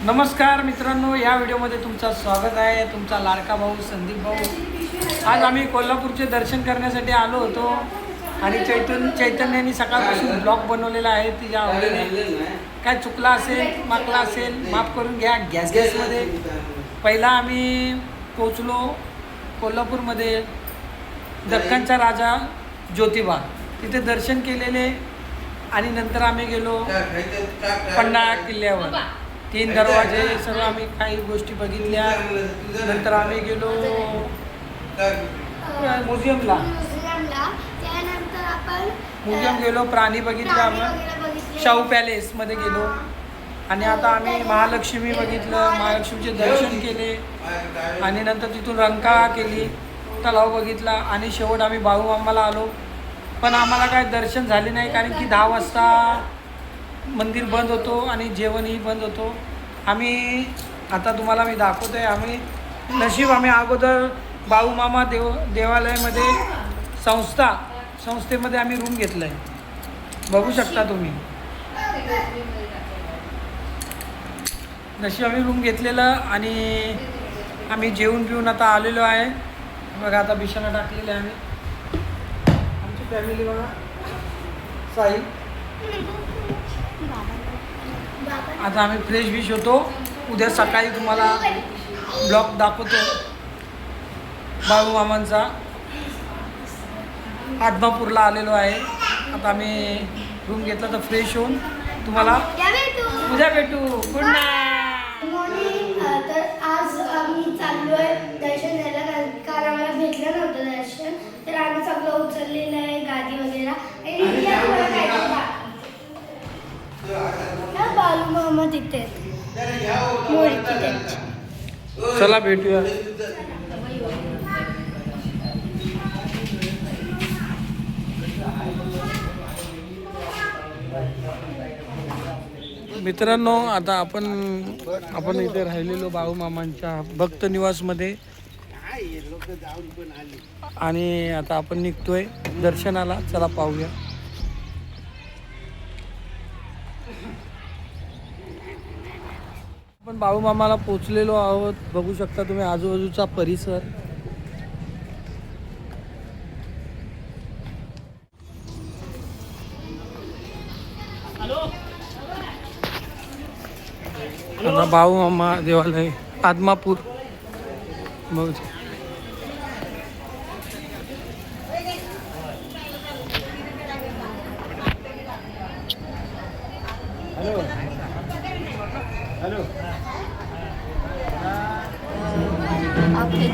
नमस्कार मित्रांनो, या व्हिडिओमध्ये तुमचं स्वागत आहे. तुमचा लाडका भाऊ संदीप भाऊ. आज आम्ही कोल्हापूरचे दर्शन करण्यासाठी आलो होतो आणि चैतन्याने सकाळपासून ब्लॉग बनवलेला आहे. तिच्या आवडीने काय चुकला असेल, माकला असेल, माफ करून घ्या. गॅसमध्ये पहिला आम्ही पोचलो कोल्हापूरमध्ये दक्खनचा राजा ज्योतिबा, तिथे दर्शन केलेले आणि नंतर आम्ही गेलो पन्हाळा किल्ल्यावर. 3 दरवाजे सर्व आम्ही काही गोष्टी बघितल्या. नंतर आम्ही गेलो म्युझियमला. म्युझियम गेलो, प्राणी बघितले. आपण शाहू पॅलेसमध्ये गेलो आणि आता आम्ही महालक्ष्मी बघितलं, महालक्ष्मीचे दर्शन केले आणि नंतर तिथून रंकाळा केली, तलाव बघितला आणि शेवट आम्ही बाळूमामाला आलो. पण आम्हाला काय दर्शन झाले नाही, कारण की 10 वाजता मंदिर बंद होतो आणि जेवणही बंद होतो. आम्ही आता तुम्हाला मी दाखवतो आहे. आम्ही अगोदर बाळूमामा देवालयामध्ये संस्थेमध्ये आम्ही रूम घेतलं आहे, बघू शकता तुम्ही. नशीब आम्ही रूम घेतलेलं आणि आम्ही जेवून पिऊन आता आलेलो आहे. बघा आता बिछाना टाकलेला आहे आम्ही. आमची फॅमिली बघा. साई आता आम्ही फ्रेश बिश होतो. उद्या सकाळी तुम्हाला ब्लॉग दाखवतो बाळूमामांचा. आदमापूरला आलेलो आहे. आता आम्ही रूम घेतला तर फ्रेश होऊन तुम्हाला उद्या भेटू. Good night. तर आज आम्ही चाललो आहे दर्शन द्यायला, काल आम्हाला भेटलं नव्हतं दर्शन, तर आम्ही सगळं उचललेलं आहे गाडी वगैरे. बाळूमामा तिथे चला भेटूया. मित्रांनो, आता आपण इथे राहिलेलो बाळूमामांच्या भक्त निवासमध्ये आणि आता आपण निघतोय दर्शनाला. चला पाहूया. आपण बाळूमामाला पोचलेलो आहोत. बघू शकता तुम्ही आजूबाजूचा परिसर. आता बाळूमामा देवालय आदमापूर बघू. Hello hello. आम्ही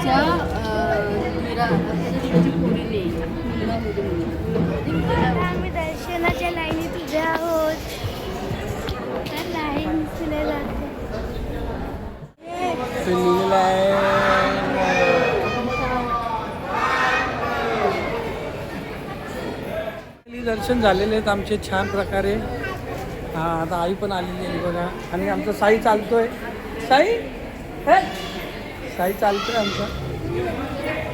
दर्शनाच्या लाईनीत उभे आहोत. लाईन लिहिलेलं आहे. दर्शन झालेले आहेत आमचे छान प्रकारे. आता आई पण आलेली आहे बघा. आणि आमचा साई चालतोय. साई चालतोय आमचा.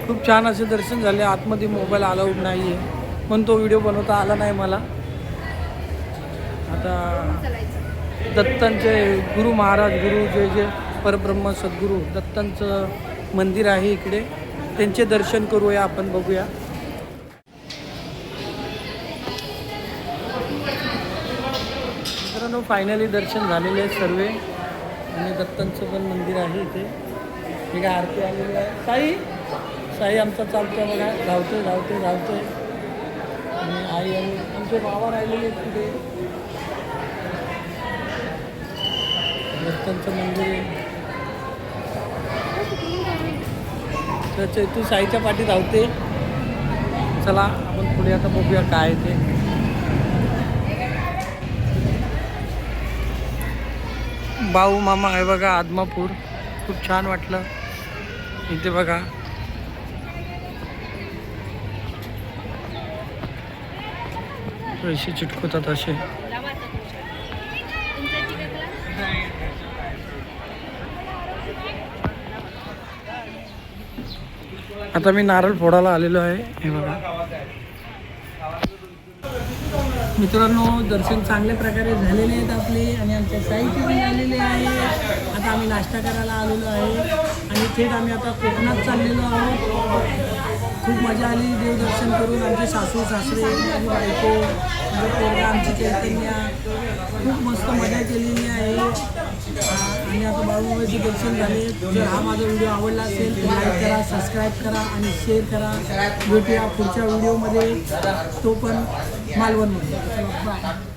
खूप छान असे दर्शन झाले. आतमध्ये मोबाईल अलाउड नाही आहे म्हणून तो व्हिडिओ बनवता आला नाही मला. आता दत्तांचे गुरु महाराज, गुरु जे परब्रह्म सद्गुरू दत्तांचं मंदिर आहे इकडे, त्यांचे दर्शन करूया आपण. बघूया. मित्रांनो, फायनली दर्शन झालेले आहे सर्व आणि दत्तांचं पण मंदिर आहे इथे. हे काय आरती आलेली आहे. साई आमचा चालतोय बघा. धावतोय आणि आई आणि आमचे बाबा राहिलेले आहेत तिथे. दत्तांचं मंदिर आहे. तर तू साईच्या पाठी धावते. चला आपण पुढे आता बघूया काय ते. बाळूमामा आहे बघा आदमापूर. खूप छान वाटलं इथे बघा. पैसे चिटकवतात असे. आता मी नारळ फोडायला आलेलो आहे. हे बघा मित्रांनो, दर्शन चांगल्या प्रकारे झालेले आहेत आपले आणि आमच्या साईचे पण झालेले आहे. आता आम्ही नाश्ता करायला आलेलो आहे आणि थेट आम्ही आता कोकणात चाललेलो आहोत. खूप मजा आली देवदर्शन करून. आमचे सासू सासरे, माझी बायको, माझे पोरगा, आमची चैतन्य, खूप मस्त मजा केलेली आहे. आणि आता बाळूमामाचे दर्शन झाले. जर हा माझा व्हिडिओ आवडला असेल तर लाईक करा, सबस्क्राईब करा आणि शेअर करा. भेटूया पुढच्या व्हिडिओमध्ये, तो पण मालवणमध्ये. बाय.